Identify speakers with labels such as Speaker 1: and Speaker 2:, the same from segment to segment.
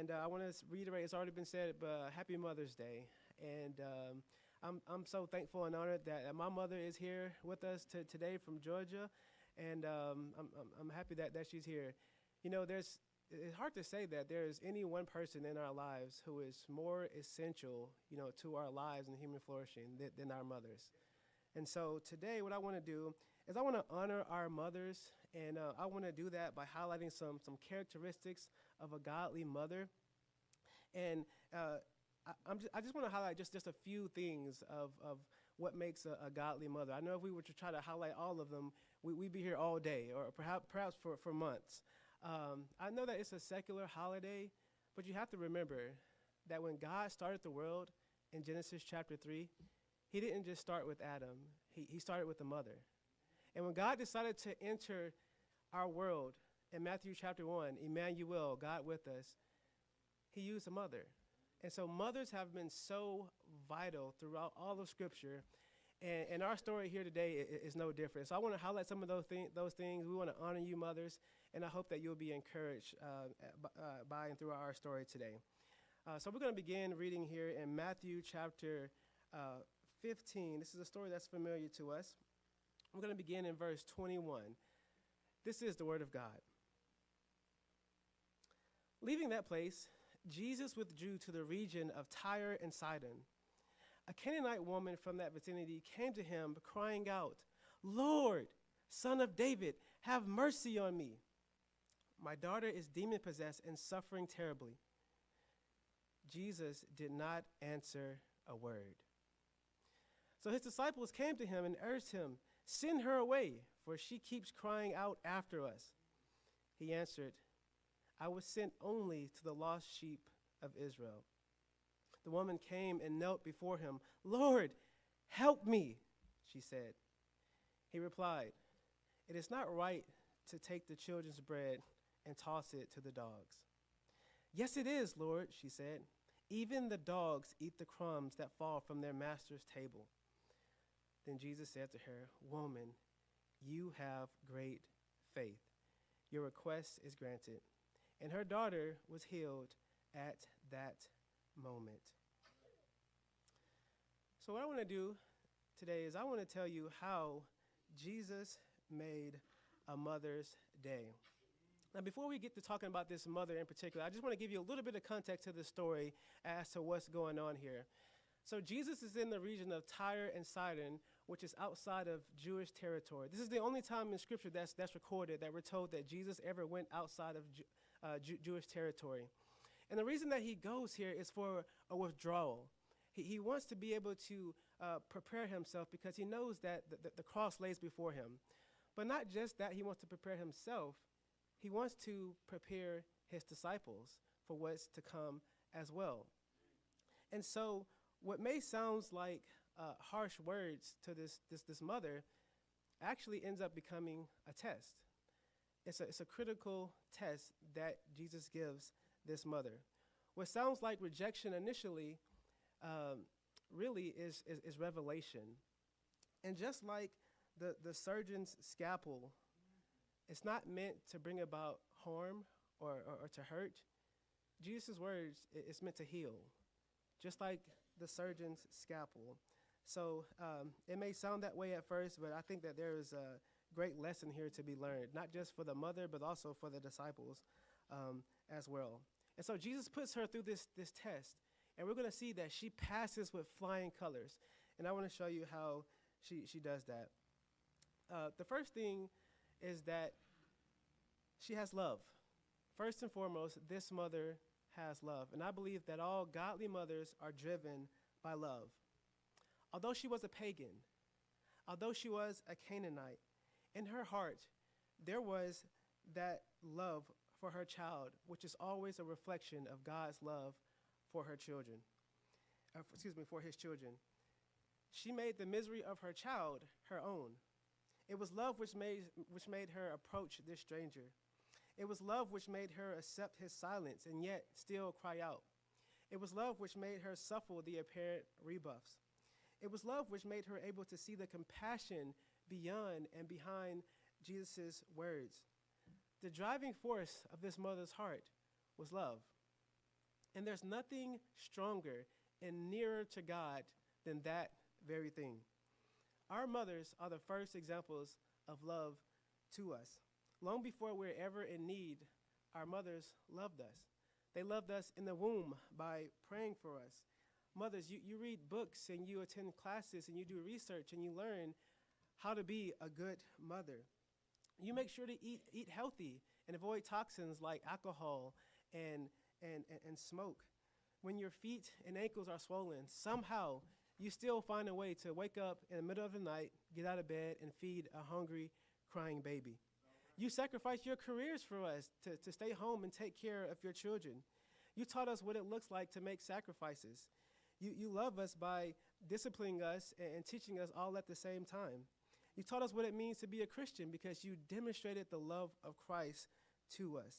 Speaker 1: And I want to reiterate, it's already been said, but Happy Mother's Day. And I'm so thankful and honored that my mother is here with us today from Georgia. And I'm happy that she's here. You know, it's hard to say that there's any one person in our lives who is more essential, to our lives and human flourishing than our mothers. And so today, what I want to do is I want to honor our mothers, and I want to do that by highlighting some characteristics of a godly mother. And I just want to highlight just a few things of what makes a godly mother. I know if we were to try to highlight all of them, we'd be here all day, or perhaps for months. I know that it's a secular holiday, but you have to remember that when God started the world in Genesis chapter 3, he didn't just start with Adam. He started with the mother. And when God decided to enter our world in Matthew chapter 1, Emmanuel, God with us, he used a mother. And so mothers have been so vital throughout all of Scripture. And our story here today is no different. So I want to highlight some of those things. We want to honor you, mothers, and I hope that you'll be encouraged by and through our story today. So we're going to begin reading here in Matthew chapter 15. This is a story that's familiar to us. We're going to begin in verse 21. This is the word of God. Leaving that place, Jesus withdrew to the region of Tyre and Sidon. A Canaanite woman from that vicinity came to him, crying out, "Lord, Son of David, have mercy on me. My daughter is demon-possessed and suffering terribly." Jesus did not answer a word. So his disciples came to him and urged him, "Send her away, for she keeps crying out after us." He answered, "I was sent only to the lost sheep of Israel." The woman came and knelt before him. "Lord, help me," she said. He replied, "It is not right to take the children's bread and toss it to the dogs." "Yes, it is, Lord," she said. "Even the dogs eat the crumbs that fall from their master's table." Then Jesus said to her, "Woman, you have great faith. Your request is granted." And her daughter was healed at that moment. So what I want to do today is I want to tell you how Jesus made a Mother's Day. Now, before we get to talking about this mother in particular, I just want to give you a little bit of context to the story as to what's going on here. So Jesus is in the region of Tyre and Sidon, which is outside of Jewish territory. This is the only time in Scripture that's recorded that we're told that Jesus ever went outside of Jewish territory. And the reason that he goes here is for a withdrawal. He wants to be able to prepare himself because he knows that the cross lays before him. But not just that he wants to prepare himself, he wants to prepare his disciples for what's to come as well. And so what may sound like harsh words to this mother actually ends up becoming a test. It's a critical test that Jesus gives this mother. What sounds like rejection initially really is revelation. And just like the surgeon's scalpel, it's not meant to bring about harm or to hurt. Jesus' words is meant to heal, just like the surgeon's scalpel. So it may sound that way at first, but I think that there is a great lesson here to be learned, not just for the mother, but also for the disciples as well. And so Jesus puts her through this test, and we're going to see that she passes with flying colors. And I want to show you how she does that. The first thing is that she has love. First and foremost, this mother has love. And I believe that all godly mothers are driven by love. Although she was a pagan, although she was a Canaanite, in her heart, there was that love for her child, which is always a reflection of God's love for her children. For his children. She made the misery of her child her own. It was love which made her approach this stranger. It was love which made her accept his silence and yet still cry out. It was love which made her suffer the apparent rebuffs. It was love which made her able to see the compassion beyond and behind Jesus' words. The driving force of this mother's heart was love. And there's nothing stronger and nearer to God than that very thing. Our mothers are the first examples of love to us. Long before we're ever in need, our mothers loved us. They loved us in the womb by praying for us. Mothers, you read books and you attend classes and you do research and you learn how to be a good mother. You make sure to eat healthy and avoid toxins like alcohol and smoke. When your feet and ankles are swollen, somehow you still find a way to wake up in the middle of the night, get out of bed, and feed a hungry, crying baby. You sacrificed your careers for us to stay home and take care of your children. You taught us what it looks like to make sacrifices. You love us by disciplining us and teaching us all at the same time. You taught us what it means to be a Christian because you demonstrated the love of Christ to us.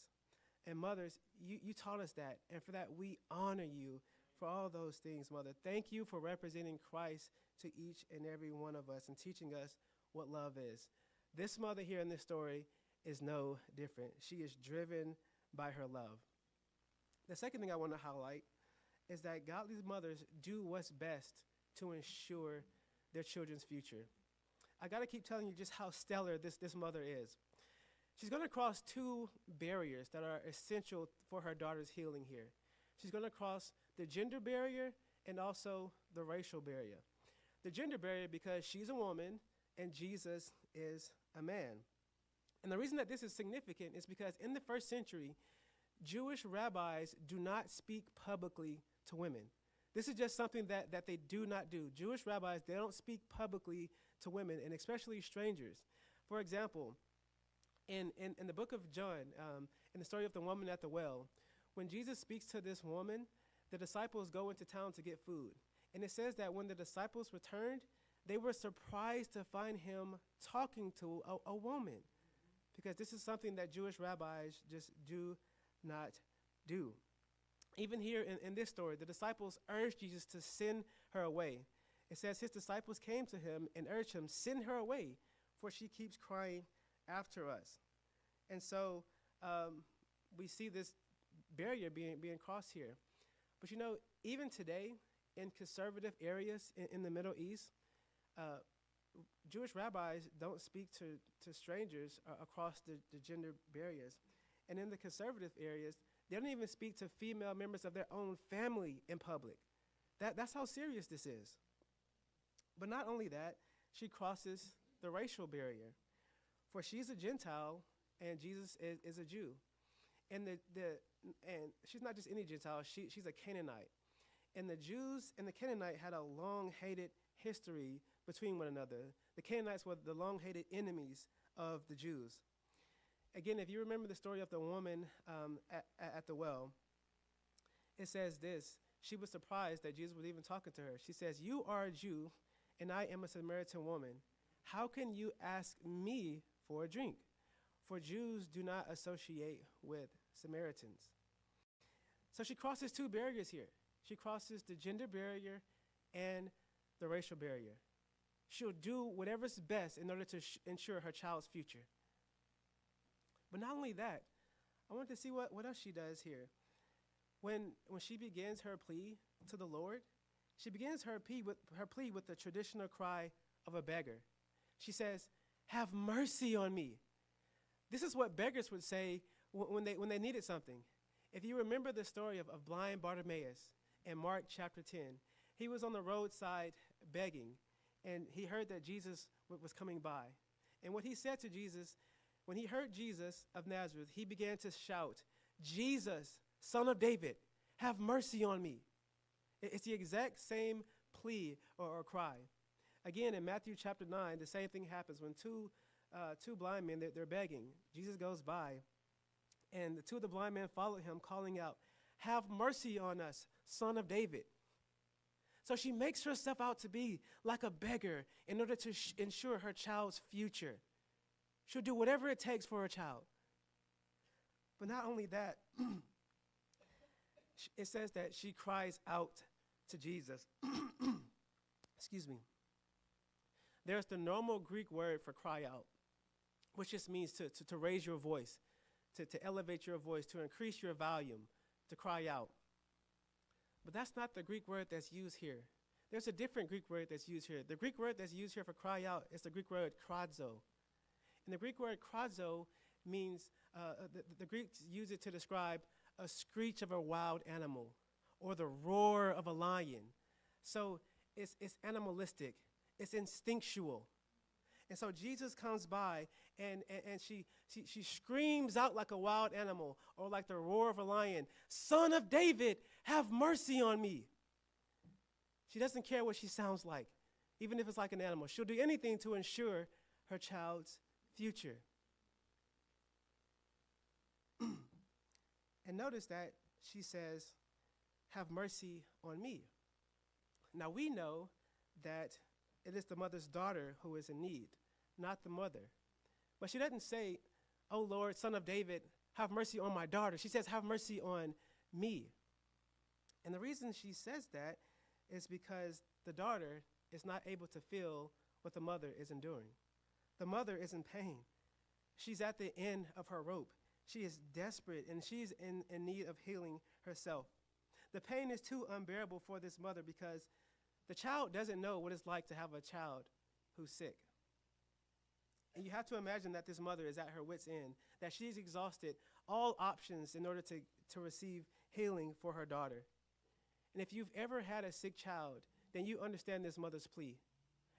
Speaker 1: And mothers, you taught us that, and for that we honor you for all those things, Mother. Thank you for representing Christ to each and every one of us and teaching us what love is. This mother here in this story is no different. She is driven by her love. The second thing I want to highlight is that godly mothers do what's best to ensure their children's future. I got to keep telling you just how stellar this mother is. She's going to cross two barriers that are essential for her daughter's healing here. She's going to cross the gender barrier and also the racial barrier. The gender barrier because she's a woman and Jesus is a man. And the reason that this is significant is because in the first century, Jewish rabbis do not speak publicly to women. This is just something that they do not do. Jewish rabbis, they don't speak publicly to women, and especially strangers. For example, in the book of John, in the story of the woman at the well, when Jesus speaks to this woman, the disciples go into town to get food. And it says that when the disciples returned, they were surprised to find him talking to a woman, because this is something that Jewish rabbis just do not do. Even here in this story, the disciples urged Jesus to send her away. It says his disciples came to him and urged him, send her away, for she keeps crying after us. And so we see this barrier being crossed here. But you know, even today, in conservative areas in the Middle East, Jewish rabbis don't speak to strangers across the gender barriers. And in the conservative areas, they don't even speak to female members of their own family in public. That's how serious this is. But not only that, she crosses the racial barrier. For she's a Gentile and Jesus is a Jew. And and she's not just any Gentile, she's a Canaanite. And the Jews and the Canaanite had a long-hated history between one another. The Canaanites were the long-hated enemies of the Jews. Again, if you remember the story of the woman at the well, it says this. She was surprised that Jesus was even talking to her. She says, you are a Jew, and I am a Samaritan woman. How can you ask me for a drink? For Jews do not associate with Samaritans. So she crosses two barriers here. She crosses the gender barrier and the racial barrier. She'll do whatever's best in order to ensure her child's future. But not only that, I want to see what else she does here. When she begins her plea to the Lord, she begins her plea with the traditional cry of a beggar. She says, have mercy on me. This is what beggars would say when they needed something. If you remember the story of blind Bartimaeus in Mark chapter 10, he was on the roadside begging, and he heard that Jesus was coming by. And what he said to Jesus, when he heard Jesus of Nazareth, he began to shout, Jesus, Son of David, have mercy on me. It's the exact same plea or cry. Again, in Matthew chapter 9, the same thing happens when two blind men, they're begging. Jesus goes by, and the two of the blind men follow him, calling out, have mercy on us, Son of David. So she makes herself out to be like a beggar in order to ensure her child's future. She'll do whatever it takes for her child. But not only that, it says that she cries out to Jesus. Excuse me. There's the normal Greek word for cry out, which just means to raise your voice, to elevate your voice, to increase your volume, to cry out. But that's not the Greek word that's used here. There's a different Greek word that's used here. The Greek word that's used here for cry out is the Greek word kradzo. And the Greek word kradzo means, the Greeks use it to describe a screech of a wild animal or the roar of a lion. So it's animalistic, it's instinctual. And so Jesus comes by and she screams out like a wild animal or like the roar of a lion, "Son of David, have mercy on me." She doesn't care what she sounds like, even if it's like an animal. She'll do anything to ensure her child's future. And notice that she says, "Have mercy on me." Now we know that it is the mother's daughter who is in need, not the mother. But she doesn't say, "Oh Lord, Son of David, have mercy on my daughter." She says, "Have mercy on me." And the reason she says that is because the daughter is not able to feel what the mother is enduring. The mother is in pain. She's at the end of her rope. She is desperate, and she's in need of healing herself. The pain is too unbearable for this mother because the child doesn't know what it's like to have a child who's sick. And you have to imagine that this mother is at her wit's end, that she's exhausted all options in order to receive healing for her daughter. And if you've ever had a sick child, then you understand this mother's plea.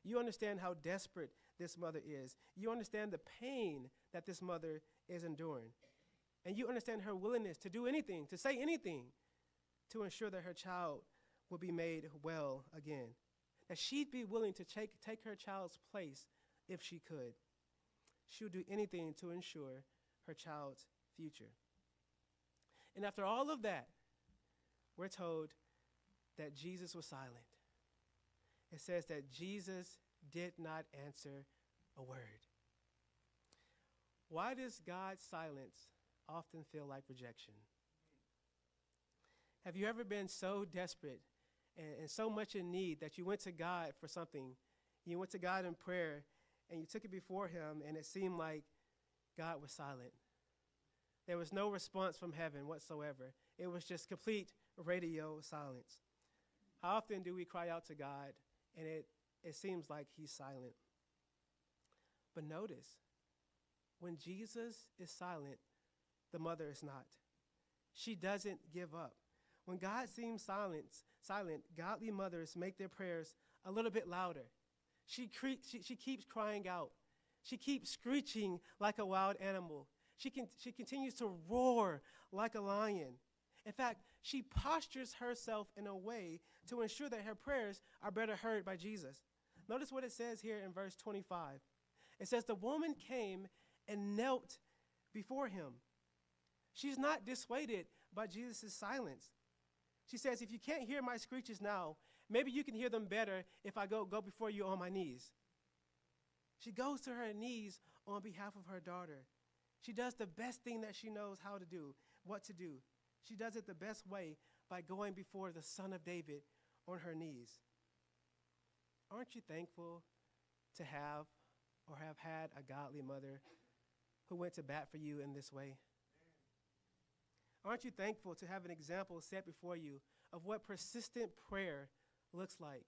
Speaker 1: You understand how desperate this mother is. You understand the pain that this mother is enduring. And you understand her willingness to do anything, to say anything, to ensure that her child will be made well again. That she'd be willing to take her child's place if she could. She would do anything to ensure her child's future. And after all of that, we're told that Jesus was silent. It says that Jesus did not answer a word. Why does God's silence often feel like rejection? Have you ever been so desperate and so much in need that you went to God for something? You went to God in prayer and you took it before him, and it seemed like God was silent. There was no response from heaven whatsoever. It was just complete radio silence. How often do we cry out to God and it seems like he's silent? But notice, when Jesus is silent, the mother is not. She doesn't give up. When God seems silent, godly mothers make their prayers a little bit louder. She keeps crying out. She keeps screeching like a wild animal. She continues to roar like a lion. In fact, she postures herself in a way to ensure that her prayers are better heard by Jesus. Notice what it says here in verse 25. It says, the woman came and knelt before him. She's not dissuaded by Jesus' silence. She says, if you can't hear my screeches now, maybe you can hear them better if I go before you on my knees. She goes to her knees on behalf of her daughter. She does the best thing that she knows how to do, what to do. She does it the best way by going before the Son of David on her knees. Aren't you thankful to have or have had a godly mother who went to bat for you in this way? Aren't you thankful to have an example set before you of what persistent prayer looks like?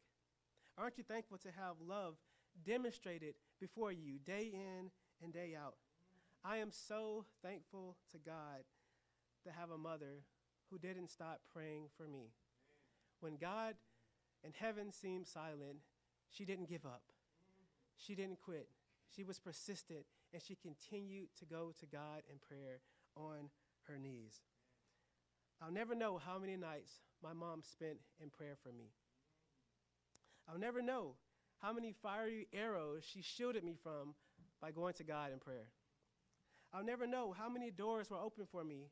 Speaker 1: Aren't you thankful to have love demonstrated before you day in and day out? I am so thankful to God to have a mother who didn't stop praying for me. When God and heaven seemed silent, she didn't give up. She didn't quit. She was persistent, and she continued to go to God in prayer on her knees. I'll never know how many nights my mom spent in prayer for me. I'll never know how many fiery arrows she shielded me from by going to God in prayer. I'll never know how many doors were open for me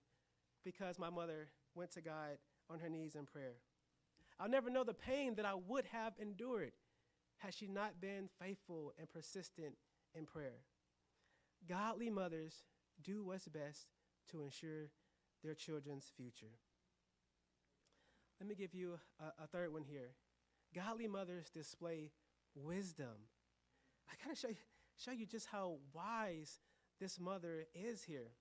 Speaker 1: because my mother went to God on her knees in prayer. I'll never know the pain that I would have endured had she not been faithful and persistent in prayer. Godly mothers do what's best to ensure their children's future. Let me give you a third one here. Godly mothers display wisdom. I gotta show you just how wise this mother is here.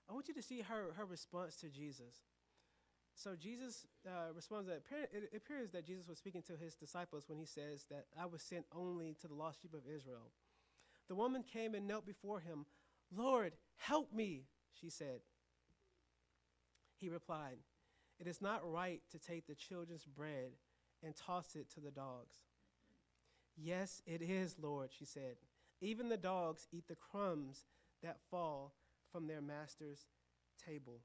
Speaker 1: I want you to see her response to Jesus. So Jesus responds that it appears that Jesus was speaking to his disciples when he says that I was sent only to the lost sheep of Israel. The woman came and knelt before him. Lord, help me, she said. He replied, it is not right to take the children's bread and toss it to the dogs. Yes, it is, Lord, she said. Even the dogs eat the crumbs that fall from their master's table.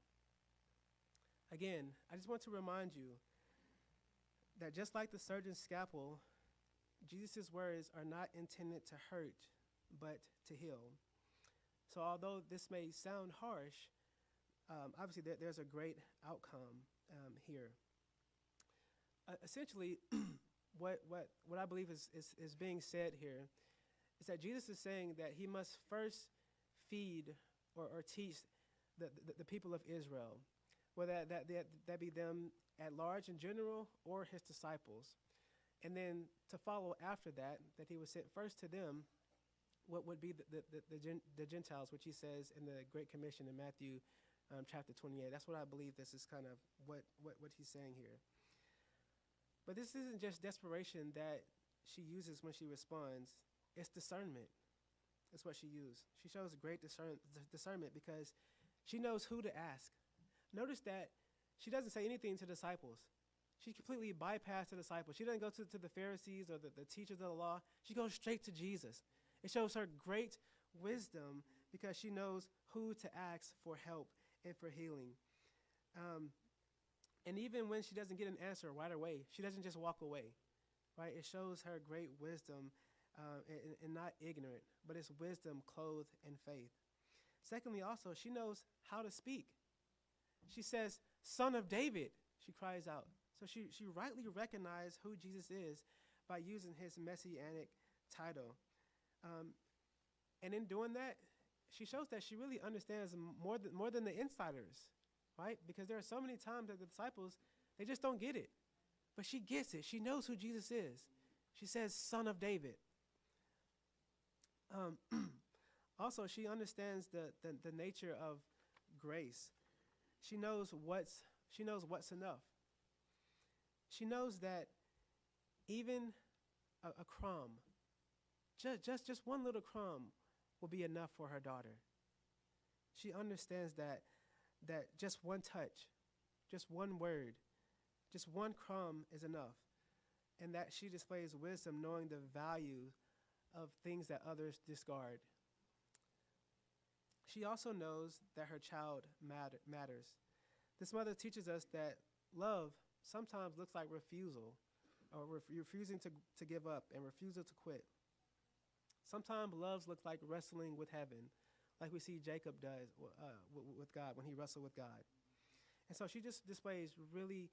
Speaker 1: Again, I just want to remind you that just like the surgeon's scalpel, Jesus' words are not intended to hurt, but to heal. So although this may sound harsh, obviously there's a great outcome here. Essentially, what I believe is being said here is that Jesus is saying that he must first feed or teach the people of Israel, whether that be them at large in general or his disciples. And then to follow after that he was sent first to them, what would be the Gentiles, which he says in the Great Commission in Matthew chapter 28. That's what I believe this is kind of what he's saying here. But this isn't just desperation that she uses when she responds. It's discernment. That's what she used. She shows great discernment because she knows who to ask. Notice that she doesn't say anything to the disciples. She completely bypassed the disciples. She doesn't go to the Pharisees or the teachers of the law. She goes straight to Jesus. It shows her great wisdom because she knows who to ask for help and for healing. And even when she doesn't get an answer right away, she doesn't just walk away, right? It shows her great wisdom and not ignorant, but it's wisdom clothed in faith. Secondly, also, she knows how to speak. She says, Son of David, she cries out. So she rightly recognized who Jesus is by using his messianic title. And in doing that, she shows that she really understands more than the insiders, right? Because there are so many times that the disciples, they just don't get it. But she gets it. She knows who Jesus is. She says, Son of David. Also, she understands the nature of grace. She knows what's enough. She knows that even a crumb, just one little crumb will be enough for her daughter. She understands that just one touch, just one word, just one crumb is enough. And that she displays wisdom knowing the value of things that others discard. She also knows that her child matters. This mother teaches us that love sometimes looks like refusal, or refusing to give up and refusal to quit. Sometimes love looks like wrestling with heaven, like we see Jacob does with God when he wrestled with God. And so she just displays really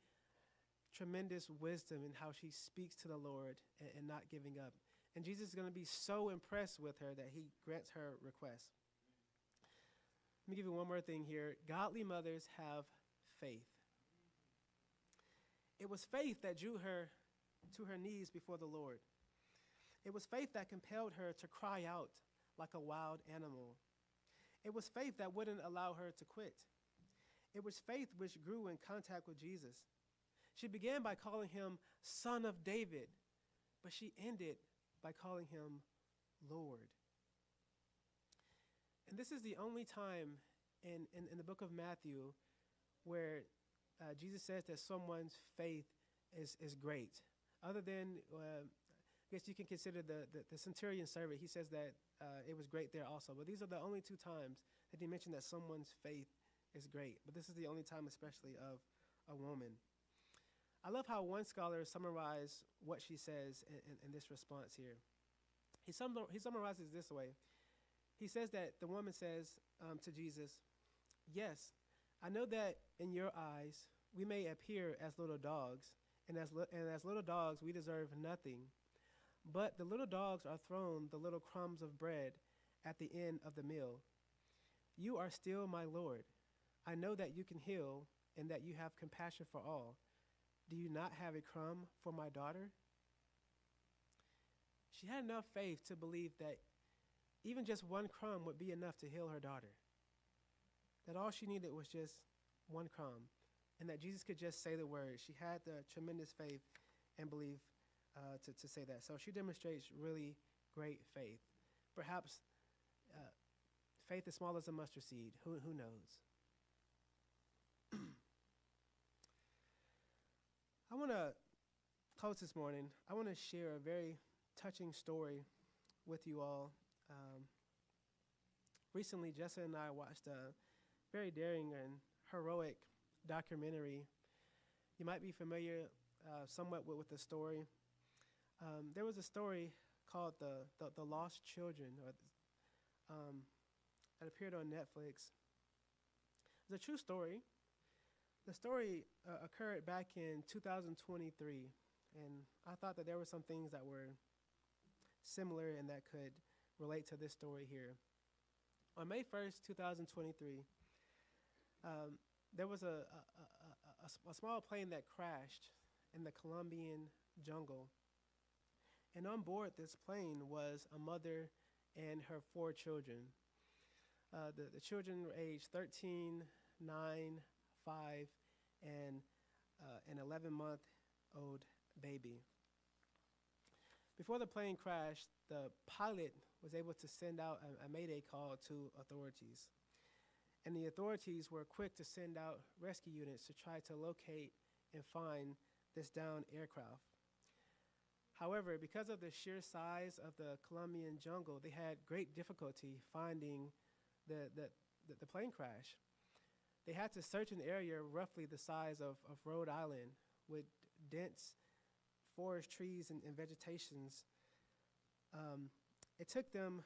Speaker 1: tremendous wisdom in how she speaks to the Lord and not giving up. And Jesus is going to be so impressed with her that he grants her request. Let me give you one more thing here. Godly mothers have faith. It was faith that drew her to her knees before the Lord. It was faith that compelled her to cry out like a wild animal. It was faith that wouldn't allow her to quit. It was faith which grew in contact with Jesus. She began by calling him Son of David, but she ended by calling him Lord. And this is the only time in the book of Matthew where Jesus says that someone's faith is great. Other than, I guess you can consider the centurion servant. He says that it was great there also. But these are the only two times that he mentioned that someone's faith is great. But this is the only time especially of a woman. I love how one scholar summarized what she says in this response here. He summarizes this way. He says that the woman says to Jesus, yes, I know that in your eyes we may appear as little dogs, and as little dogs we deserve nothing. But the little dogs are thrown the little crumbs of bread at the end of the meal. You are still my Lord. I know that you can heal and that you have compassion for all. Do you not have a crumb for my daughter? She had enough faith to believe that even just one crumb would be enough to heal her daughter. That all she needed was just one crumb. and that Jesus could just say the word. She had the tremendous faith and belief to say that. So she demonstrates really great faith. Perhaps uh, faith as small as a mustard seed. Who knows? I want to close this morning. I want to share a very touching story with you all. Recently, Jessica and I watched a very daring and heroic documentary. You might be familiar somewhat with the story. There was a story called the Lost Children, that appeared on Netflix. It's a true story. The story occurred back in 2023, and I thought that there were some things that were similar and that could relate to this story here. On May 1st, 2023, there was a small plane that crashed in the Colombian jungle. And on board this plane was a mother and her 4 children. The children were aged 13, 9, 5, and an 11-month-old baby. Before the plane crashed, the pilot was able to send out a mayday call to authorities. And the authorities were quick to send out rescue units to try to locate and find this downed aircraft. However, because of the sheer size of the Colombian jungle, they had great difficulty finding the plane crash. They had to search an area roughly the size of Rhode Island with dense forest trees and vegetations. It took them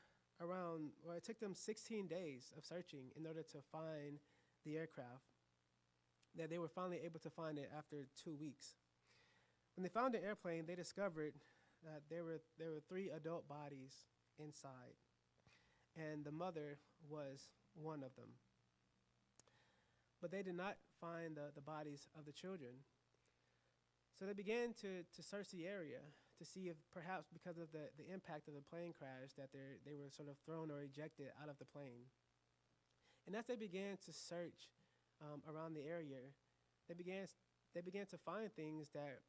Speaker 1: 16 days of searching in order to find the aircraft. That they were finally able to find it after 2 weeks. When they found the airplane, they discovered that there were 3 adult bodies inside, and the mother was one of them. But they did not find the bodies of the children. So they began to search the area to see if perhaps because of the impact of the plane crash that they were sort of thrown or ejected out of the plane. And as they began to search around the area, they began to find things that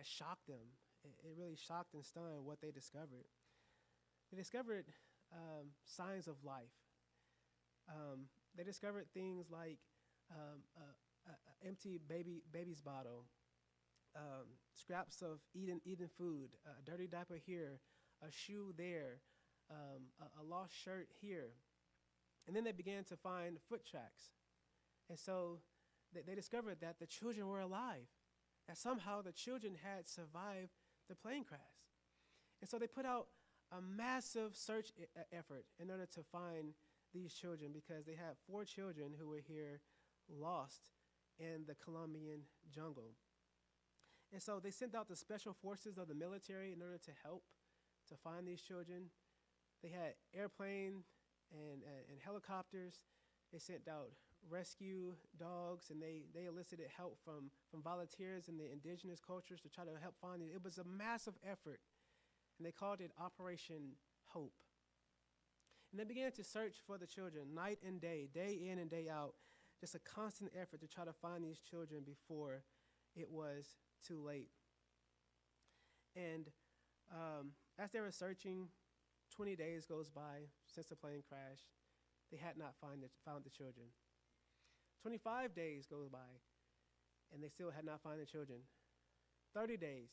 Speaker 1: shocked them. It really shocked and stunned what they discovered. They discovered signs of life. They discovered things like an empty baby's bottle, scraps of eaten food, a dirty diaper here, a shoe there, a lost shirt here. And then they began to find foot tracks. And so they discovered that the children were alive, that somehow the children had survived the plane crash. And so they put out a massive search effort in order to find these children, because they had 4 children who were here lost in the Colombian jungle. And so they sent out the special forces of the military in order to help to find these children. They had airplane and helicopters. They sent out rescue dogs, and they elicited help from volunteers in the indigenous cultures to try to help find it. It was a massive effort, and they called it Operation Hope. And they began to search for the children night and day in and day out, just a constant effort to try to find these children before it was too late. And as they were searching, 20 days goes by since the plane crashed. They had not found the children. 25 days go by, and they still had not found the children. 30 days,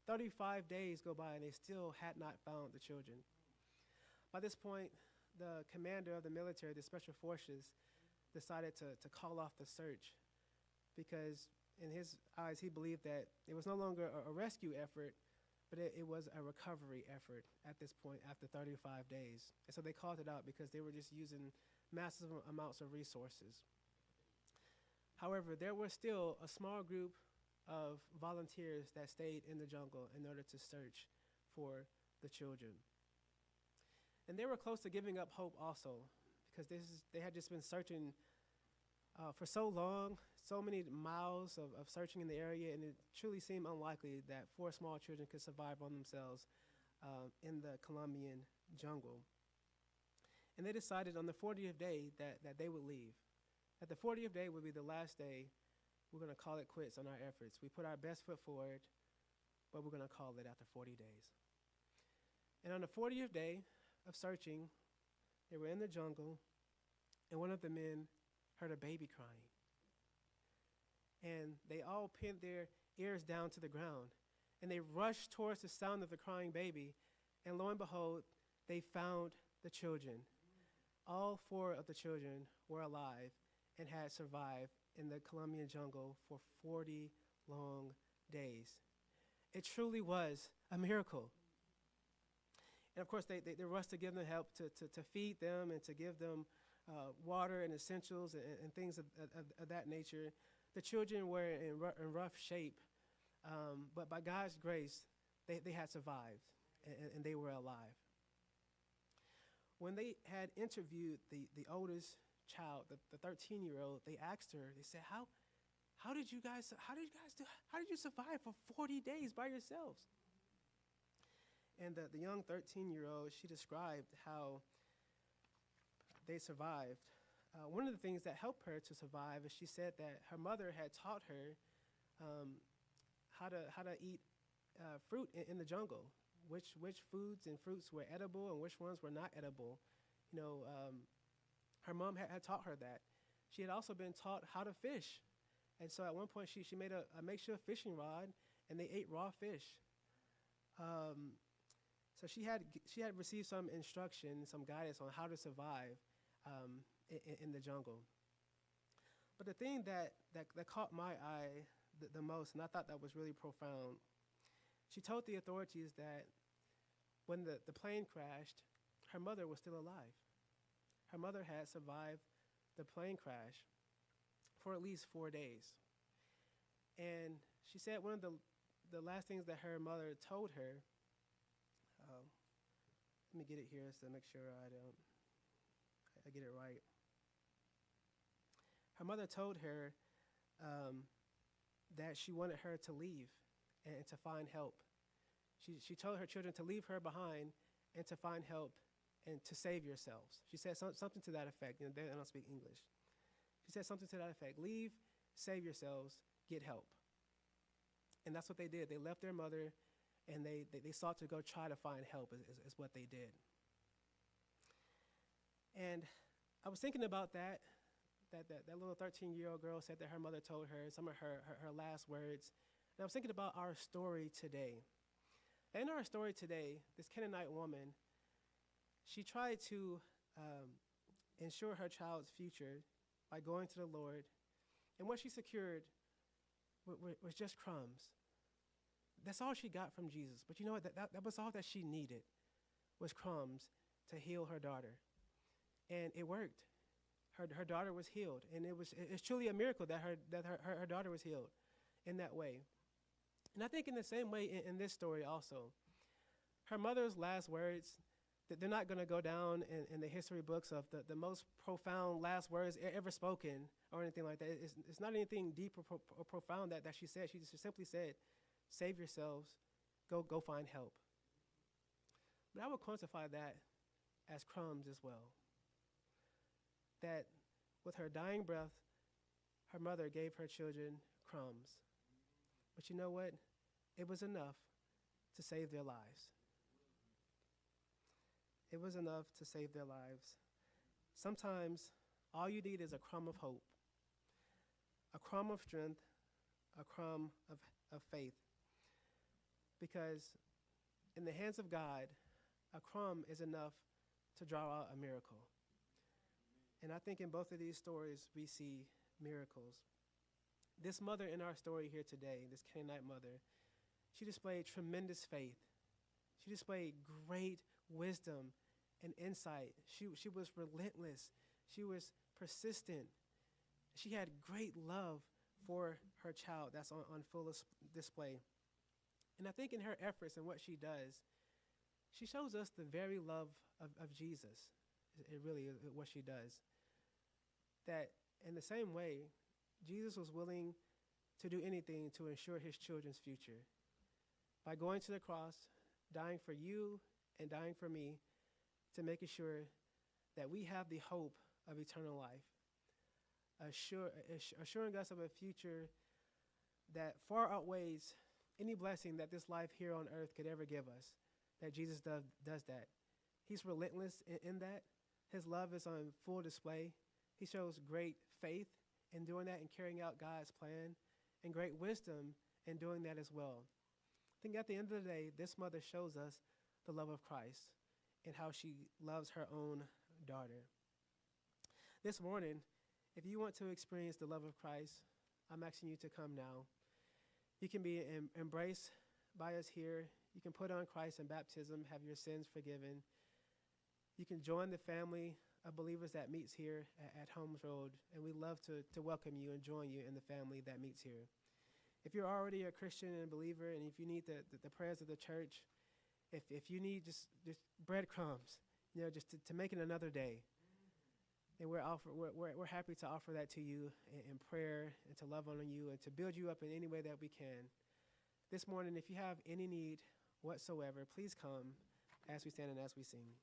Speaker 1: 35 days go by, and they still had not found the children. By this point, the commander of the military, the special forces, decided to call off the search, because in his eyes, he believed that it was no longer a rescue effort, but it was a recovery effort at this point after 35 days. And so they called it out because they were just using massive amounts of resources. However, there was still a small group of volunteers that stayed in the jungle in order to search for the children. And they were close to giving up hope also, because they had just been searching for so long, so many miles of searching in the area, and it truly seemed unlikely that 4 small children could survive on themselves in the Colombian jungle. And they decided on the 40th day that they would leave, that the 40th day would be the last day we're going to call it quits on our efforts. We put our best foot forward, but we're going to call it after 40 days. And on the 40th day of searching, they were in the jungle, and one of the men heard a baby crying. And they all pinned their ears down to the ground, and they rushed towards the sound of the crying baby, and lo and behold, they found the children. All 4 of the children were alive and had survived in the Colombian jungle for 40 long days. It truly was a miracle. And of course, they rushed to give them help to feed them and to give them water and essentials and things of that nature. The children were in rough shape, but by God's grace, they had survived and they were alive. When they had interviewed the oldest child, the 13-year-old, they asked her, they said, how did you survive for 40 days by yourselves? And the young 13-year-old, she described how they survived. One of the things that helped her to survive is she said that her mother had taught her how to eat fruit in the jungle, which foods and fruits were edible and which ones were not edible. Her mom had taught her that. She had also been taught how to fish. And so at one point she made a makeshift fishing rod, and they ate raw fish. So she had received some instruction, some guidance on how to survive in the jungle. But the thing that caught my eye the most, and I thought that was really profound, she told the authorities that when the plane crashed, her mother was still alive. Her mother had survived the plane crash for at least 4 days. And she said one of the last things that her mother told her, let me get it here to make sure I get it right. Her mother told her that she wanted her to leave and to find help. She told her children to leave her behind and to find help and to save yourselves. She said something to that effect. They don't speak English. She said something to that effect. Leave, save yourselves, get help. And that's what they did. They left their mother, and they sought to go try to find help is what they did. And I was thinking about that little 13-year-old girl said that her mother told her some of her last words. And I was thinking about our story today. In our story today, this Canaanite woman, she tried to ensure her child's future by going to the Lord. And what she secured was just crumbs. That's all she got from Jesus. But you know what? That was all that she needed, was crumbs to heal her daughter. And it worked. Her daughter was healed. And it's truly a miracle that her daughter was healed in that way. And I think in the same way in this story also, her mother's last words, that they're not going to go down in the history books of the most profound last words ever spoken or anything like that. It's not anything deep or profound that she said. She just simply said, save yourselves, go find help. But I would quantify that as crumbs as well. That with her dying breath, her mother gave her children crumbs. But you know what? It was enough to save their lives. It was enough to save their lives. Sometimes all you need is a crumb of hope, a crumb of strength, a crumb of faith. Because in the hands of God, a crumb is enough to draw out a miracle. And I think in both of these stories, we see miracles. This mother in our story here today, this Canaanite mother, she displayed tremendous faith. She displayed great wisdom and insight. She was relentless. She was persistent. She had great love for her child that's on full display. And I think in her efforts and what she does, she shows us the very love of Jesus. It really is what she does. That in the same way, Jesus was willing to do anything to ensure his children's future. By going to the cross, dying for you and dying for me, to make sure that we have the hope of eternal life. assuring us of a future that far outweighs any blessing that this life here on earth could ever give us, that Jesus does that. He's relentless in that. His love is on full display. He shows great faith in doing that and carrying out God's plan, and great wisdom in doing that as well. I think at the end of the day, this mother shows us the love of Christ and how she loves her own daughter. This morning, if you want to experience the love of Christ, I'm asking you to come now. You can be embraced by us here. You can put on Christ in baptism, have your sins forgiven. You can join the family of believers that meets here at Holmes Road, and we love to welcome you and join you in the family that meets here. If you're already a Christian and a believer, and if you need the prayers of the church, if you need just breadcrumbs, just to make it another day, then we're happy to offer that to you in prayer and to love on you and to build you up in any way that we can. This morning, if you have any need whatsoever, please come as we stand and as we sing.